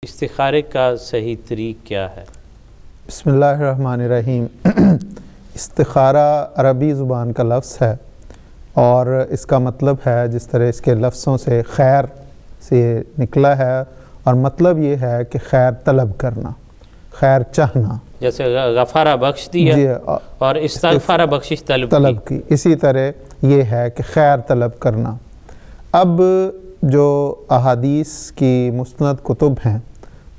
استخارے کا صحیح طریق کیا ہے؟ بسم اللہ الرحمن الرحیم۔ استخارہ عربی زبان کا لفظ ہے اور اس کا مطلب ہے، جس طرح اس کے لفظوں سے خیر سے نکلا ہے، اور مطلب یہ ہے کہ خیر طلب کرنا، خیر چاہنا، جیسے غفارہ بخش دیا جی، اور استغفارہ بخشش طلب کی، اسی طرح یہ ہے کہ خیر طلب کرنا۔ اب جو احادیث کی مستند کتب ہیں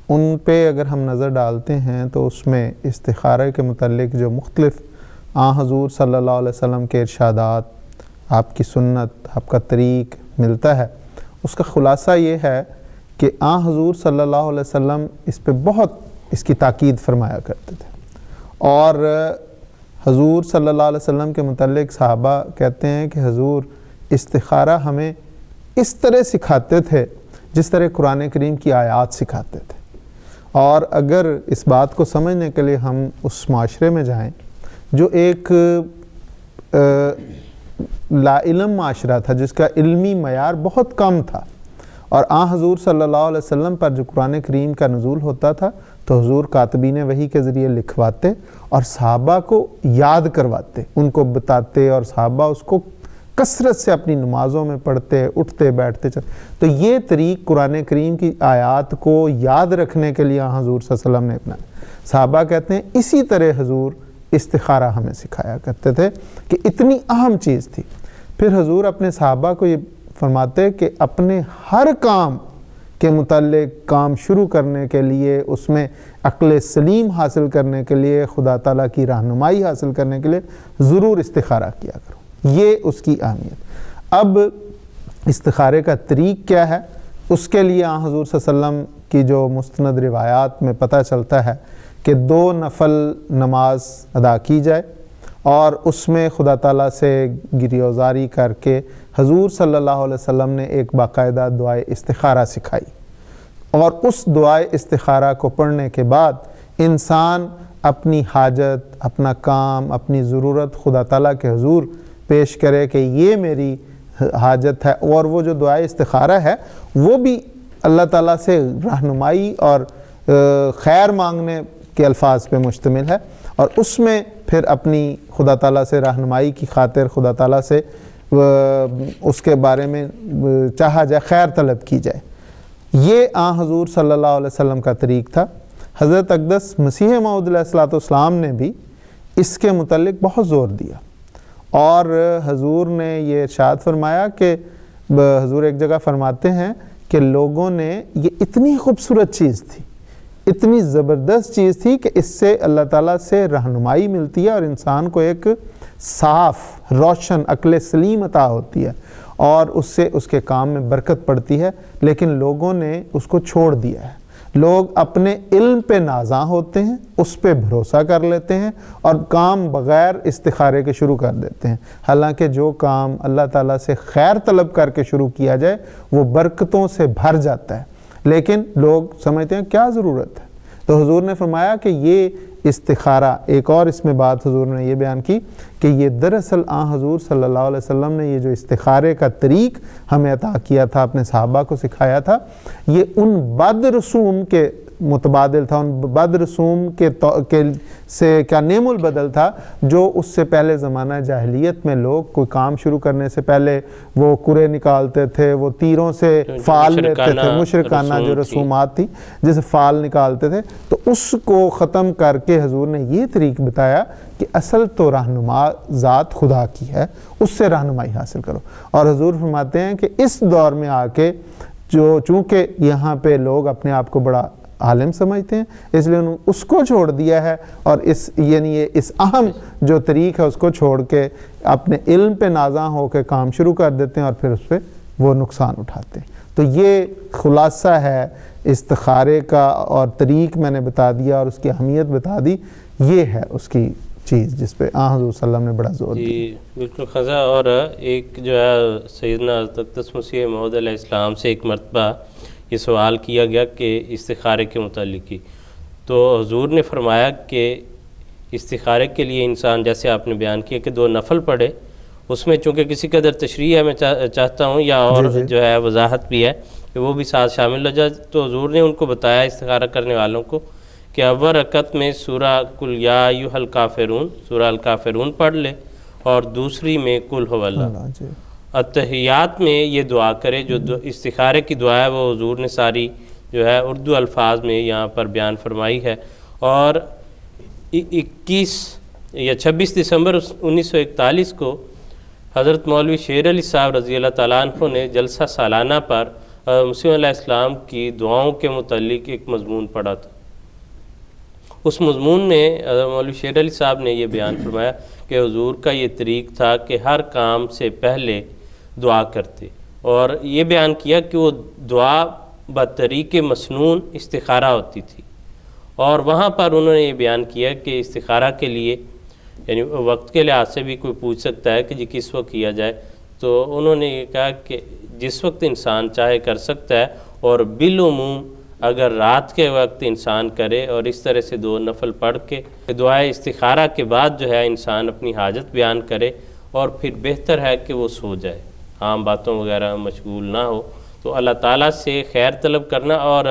ان پہ اگر ہم نظر ڈالتے ہیں تو اس میں استخارہ کے متعلق جو مختلف حضور صلی اللہ علیہ وسلم کے ارشادات، آپ کی سنت، آپ کا طریق ملتا ہے۔ اس کا خلاصہ یہ ہے کہ حضور صلی اللہ علیہ وسلم اس پہ بہت اس کی تاکید فرمایا کرتے تھے، اور حضور صلی اللہ علیہ وسلم کے متعلق صحابہ کہتے ہیں کہ حضور استخارہ ہمیں اس طرح سکھاتے تھے جس طرح قرآن کریم کی آیات سکھاتے تھے۔ اور اگر اس بات کو سمجھنے کے لیے ہم اس معاشرے میں جائیں جو ایک لا علم معاشرہ تھا، جس کا علمی معیار بہت کم تھا، اور حضور صلی اللہ علیہ وسلم پر جو قرآن کریم کا نزول ہوتا تھا تو حضور کاتبین وحی کے ذریعے لکھواتے اور صحابہ کو یاد کرواتے، ان کو بتاتے، اور صحابہ اس کو کثرت سے اپنی نمازوں میں پڑھتے، اٹھتے بیٹھتے تو یہ طریق قرآن کریم کی آیات کو یاد رکھنے کے لیے حضور صلی اللہ علیہ وسلم نے اپنایا۔ صحابہ کہتے ہیں اسی طرح حضور استخارہ ہمیں سکھایا کرتے تھے کہ اتنی اہم چیز تھی۔ پھر حضور اپنے صحابہ کو یہ فرماتے کہ اپنے ہر کام کے متعلق کام شروع کرنے کے لیے، اس میں عقل سلیم حاصل کرنے کے لیے، خدا تعالیٰ کی رہنمائی حاصل کرنے کے لیے ضرور استخارہ کیا کرو۔ یہ اس کی اہمیت۔ اب استخارے کا طریق کیا ہے؟ اس کے لیے حضور صلی اللہ علیہ وسلم کی جو مستند روایات میں پتہ چلتا ہے کہ 2 نفل نماز ادا کی جائے، اور اس میں خدا تعالیٰ سے گریزاری کر کے حضور صلی اللہ علیہ وسلم نے ایک باقاعدہ دعائے استخارہ سکھائی، اور اس دعائے استخارہ کو پڑھنے کے بعد انسان اپنی حاجت، اپنا کام، اپنی ضرورت خدا تعالیٰ کے حضور پیش کرے کہ یہ میری حاجت ہے، اور وہ جو دعائے استخارہ ہے وہ بھی اللہ تعالیٰ سے رہنمائی اور خیر مانگنے کے الفاظ پہ مشتمل ہے، اور اس میں پھر اپنی خدا تعالیٰ سے رہنمائی کی خاطر خدا تعالیٰ سے اس کے بارے میں چاہا جائے، خیر طلب کی جائے۔ یہ حضور صلی اللہ علیہ وسلم کا طریق تھا۔ حضرت اقدس مسیح موعود علیہ السلام نے بھی اس کے متعلق بہت زور دیا، اور حضور نے یہ ارشاد فرمایا کہ حضور ایک جگہ فرماتے ہیں کہ لوگوں نے، یہ اتنی خوبصورت چیز تھی، اتنی زبردست چیز تھی کہ اس سے اللہ تعالیٰ سے رہنمائی ملتی ہے اور انسان کو ایک صاف، روشن عقل سلیم عطا ہوتی ہے، اور اس سے اس کے کام میں برکت پڑتی ہے، لیکن لوگوں نے اس کو چھوڑ دیا ہے۔ لوگ اپنے علم پہ نازاں ہوتے ہیں، اس پہ بھروسہ کر لیتے ہیں، اور کام بغیر استخارے کے شروع کر دیتے ہیں، حالانکہ جو کام اللہ تعالیٰ سے خیر طلب کر کے شروع کیا جائے وہ برکتوں سے بھر جاتا ہے، لیکن لوگ سمجھتے ہیں کیا ضرورت ہے۔ تو حضور نے فرمایا کہ یہ استخارہ، ایک اور اس میں بات حضور نے یہ بیان کی کہ یہ دراصل حضور صلی اللہ علیہ وسلم نے یہ جو استخارے کا طریق ہمیں عطا کیا تھا، اپنے صحابہ کو سکھایا تھا، یہ ان بد رسوم کے متبادل تھا، ان بد رسوم کے سے کیا نعم البدل تھا جو اس سے پہلے زمانہ جاہلیت میں لوگ کوئی کام شروع کرنے سے پہلے وہ کرے نکالتے تھے، وہ تیروں سے فال لیتے تھے، مشرکانہ جو رسومات تھی جیسے فال نکالتے تھے، تو اس کو ختم کر کے حضور نے یہ طریق بتایا کہ اصل تو رہنما ذات خدا کی ہے، اس سے رہنمائی حاصل کرو۔ اور حضور فرماتے ہیں کہ اس دور میں آ کے چونکہ یہاں پہ لوگ اپنے آپ کو بڑا عالم سمجھتے ہیں، اس لیے انہوں نے اس کو چھوڑ دیا ہے، اور اس اہم جو طریق ہے اس کو چھوڑ کے اپنے علم پہ نازاں ہو کے کام شروع کر دیتے ہیں، اور پھر اس پہ وہ نقصان اٹھاتے ہیں۔ تو یہ خلاصہ ہے استخارے کا، اور طریق میں نے بتا دیا اور اس کی اہمیت بتا دی، یہ ہے اس کی چیز جس پہ حضور صلی اللہ علیہ وسلم نے بڑا زور دیا۔ جی بالکل خضا۔ اور ایک جو ہے سیدنا حضرت اقدس مسیح موعود علیہ السلام سے ایک مرتبہ یہ سوال کیا گیا کہ استخارے کے متعلق کی، تو حضور نے فرمایا کہ استخارے کے لیے انسان، جیسے آپ نے بیان کیا کہ 2 نفل پڑھے، اس میں چونکہ کسی قدر تشریح ہے، میں چاہتا ہوں یا اور جو ہے وضاحت بھی ہے کہ وہ بھی ساتھ شامل ہو جائے. تو حضور نے ان کو بتایا استخارہ کرنے والوں کو کہ اول رکعت میں سورہ قل یا ایھا الکافرون، سورہ الکافرون پڑھ لے، اور دوسری میں قل ھو اللہ. اتحیات میں یہ دعا کرے، جو استخارے کی دعا ہے وہ حضور نے ساری جو ہے اردو الفاظ میں یہاں پر بیان فرمائی ہے. اور 21 یا 26 دسمبر 1941 کو حضرت مولوی شیر علی صاحب رضی اللہ تعالیٰ عنہ نے جلسہ سالانہ پر مسیح علیہ السلام کی دعاؤں کے متعلق ایک مضمون پڑھا تھا. اس مضمون میں حضرت مولوی شیر علی صاحب نے یہ بیان فرمایا کہ حضور کا یہ طریق تھا کہ ہر کام سے پہلے دعا کرتے، اور یہ بیان کیا کہ وہ دعا بطریق مسنون استخارہ ہوتی تھی. اور وہاں پر انہوں نے یہ بیان کیا کہ استخارہ کے لیے یعنی وقت کے لحاظ سے بھی کوئی پوچھ سکتا ہے کہ جی کس وقت کیا جائے، تو انہوں نے یہ کہا کہ جس وقت انسان چاہے کر سکتا ہے، اور بالعموم اگر رات کے وقت انسان کرے اور اس طرح سے 2 نفل پڑھ کے دعائے استخارہ کے بعد جو ہے انسان اپنی حاجت بیان کرے، اور پھر بہتر ہے کہ وہ سو جائے، عام باتوں وغیرہ مشغول نہ ہو. تو اللہ تعالیٰ سے خیر طلب کرنا. اور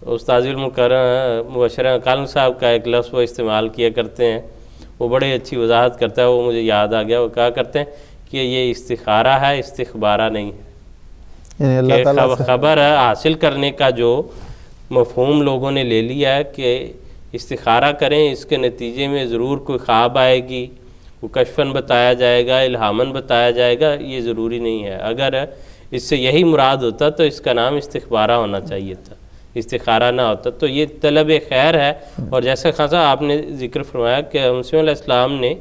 استاذ المکرم مبشر کالم صاحب کا ایک لفظ وہ استعمال کیا کرتے ہیں، وہ بڑے اچھی وضاحت کرتا ہے، وہ مجھے یاد آ گیا. وہ کہا کرتے ہیں کہ یہ استخارہ ہے، استخبارہ نہیں ہے. کہ خبر حاصل کرنے کا جو مفہوم لوگوں نے لے لیا ہے کہ استخارہ کریں، اس کے نتیجے میں ضرور کوئی خواب آئے گی، وہ کشفاً بتایا جائے گا، الہاماً بتایا جائے گا، یہ ضروری نہیں ہے. اگر اس سے یہی مراد ہوتا تو اس کا نام استخبارہ ہونا چاہیے تھا، استخارہ نہ ہوتا. تو یہ طلب خیر ہے. اور جیسا خان صاحب آپ نے ذکر فرمایا کہ مسیح علیہ السلام نے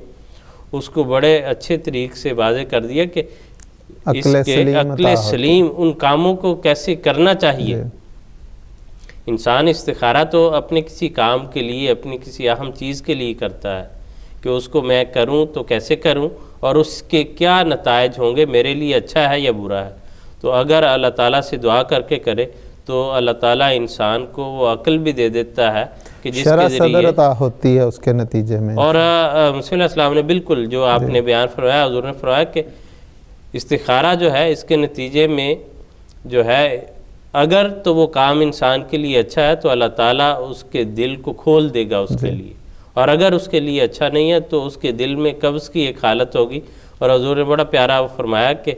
اس کو بڑے اچھے طریق سے واضح کر دیا کہ عقل سلیم ان کاموں کو کیسے کرنا چاہیے. انسان استخارہ تو اپنے کسی کام کے لیے، اپنی کسی اہم چیز کے لیے کرتا ہے کہ اس کو میں کروں تو کیسے کروں، اور اس کے کیا نتائج ہوں گے، میرے لیے اچھا ہے یا برا ہے. تو اگر اللہ تعالیٰ سے دعا کر کے کرے تو اللہ تعالیٰ انسان کو وہ عقل بھی دے دیتا ہے کہ جس کے ذریعے عطا ہوتی ہے اس کے نتیجے میں. اور مسیح علیہ السلام نے بالکل جو آپ نے بیان فرمایا، حضور نے فرمایا کہ استخارہ جو ہے اس کے نتیجے میں جو ہے اگر تو وہ کام انسان کے لیے اچھا ہے تو اللہ تعالیٰ اس کے دل کو کھول دے گا اس کے لیے، اور اگر اس کے لیے اچھا نہیں ہے تو اس کے دل میں قبض کی ایک حالت ہوگی. اور حضور نے بڑا پیارا فرمایا کہ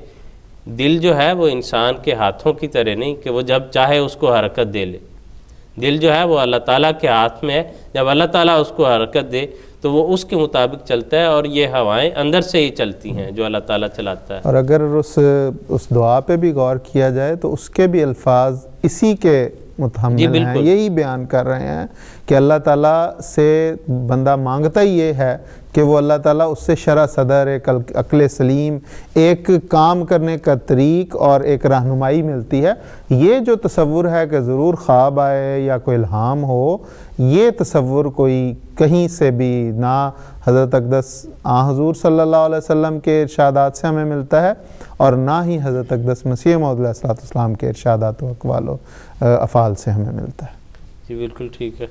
دل جو ہے وہ انسان کے ہاتھوں کی طرح نہیں کہ وہ جب چاہے اس کو حرکت دے لے. دل جو ہے وہ اللہ تعالیٰ کے ہاتھ میں ہے، جب اللہ تعالیٰ اس کو حرکت دے تو وہ اس کے مطابق چلتا ہے، اور یہ ہوائیں اندر سے ہی چلتی ہیں جو اللہ تعالیٰ چلاتا ہے. اور اگر اس دعا پہ بھی غور کیا جائے تو اس کے بھی الفاظ اسی کے متحمل ہیں، یہی بیان کر رہے ہیں کہ اللہ تعالیٰ سے بندہ مانگتا ہی یہ ہے کہ وہ اللہ تعالیٰ اس سے شرح صدر، ایک عقل سلیم، ایک کام کرنے کا طریق اور ایک رہنمائی ملتی ہے. یہ جو تصور ہے کہ ضرور خواب آئے یا کوئی الہام ہو، یہ تصور کوئی کہیں سے بھی نہ حضرت اقدس حضور صلی اللہ علیہ وسلم کے ارشادات سے ہمیں ملتا ہے، اور نہ ہی حضرت اقدس مسیح موعود علیہ السلام کے ارشادات و اقوال و افعال سے ہمیں ملتا ہے. جی بالکل ٹھیک ہے.